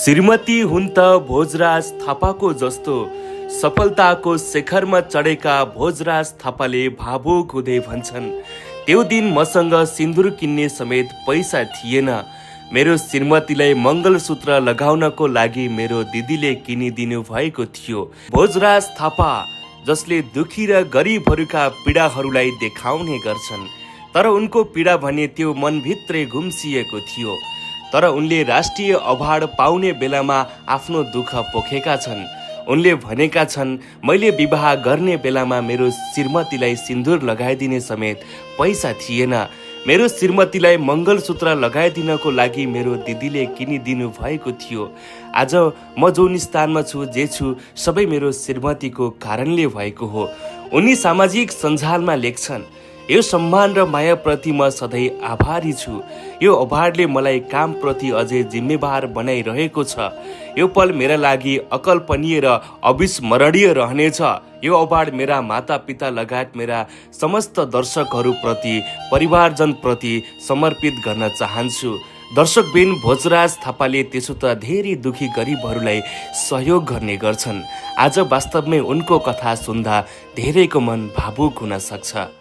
श्रीमती हुन् त भोजराज थापाको जस्तो सफलताको शिखरमा चढेका भोजराज थापाले भावुक हुँदै भन्छन्, त्यो दिन मसँग सिन्दुर किन्ने समेत पैसा थिएन। मेरो श्रीमतीलाई मङ्गलसूत्र लगाउनको लागि मेरो दिदीले किनिदिनु भएको थियो। भोजराज थापा जसले दुखी र गरिबहरूका पीडाहरूलाई देखाउने गर्छन्, तर उनको पीडा भने त्यो मनभित्रै गुम्सिएको थियो। तर उनले राष्ट्रिय अवार्ड पाउने बेलामा आफ्नो दुःख पोखेका छन्। उनले भनेका छन्, मैले विवाह गर्ने बेलामा मेरो श्रीमतीलाई सिन्दुर लगाइदिने समेत पैसा थिएन। मेरो श्रीमतीलाई मङ्गलसूत्र लगाइदिनको लागि मेरो दिदीले किनिदिनु भएको थियो। आज म जुन स्थानमा छु, जे छु, सबै मेरो श्रीमतीको कारणले भएको हो। उनी सामाजिक सञ्जालमा लेख्छन्, यो सम्मान र मायाप्रति म सधैँ आभारी छु। यो अवार्डले मलाई कामप्रति अझै जिम्मेवार बनाइरहेको छ। यो पल मेरा लागि अकल्पनीय र अविस्मरणीय रहनेछ। यो अवार्ड मेरा मातापिता लगायत मेरा समस्त दर्शकहरूप्रति, परिवारजनप्रति समर्पित गर्न चाहन्छु। दर्शकबिन भोजराज थापाले त्यसो त धेरै दुखी गरिबहरूलाई सहयोग गर्ने गर्छन्। आज वास्तवमै उनको कथा सुन्दा धेरैको मन भावुक हुन सक्छ।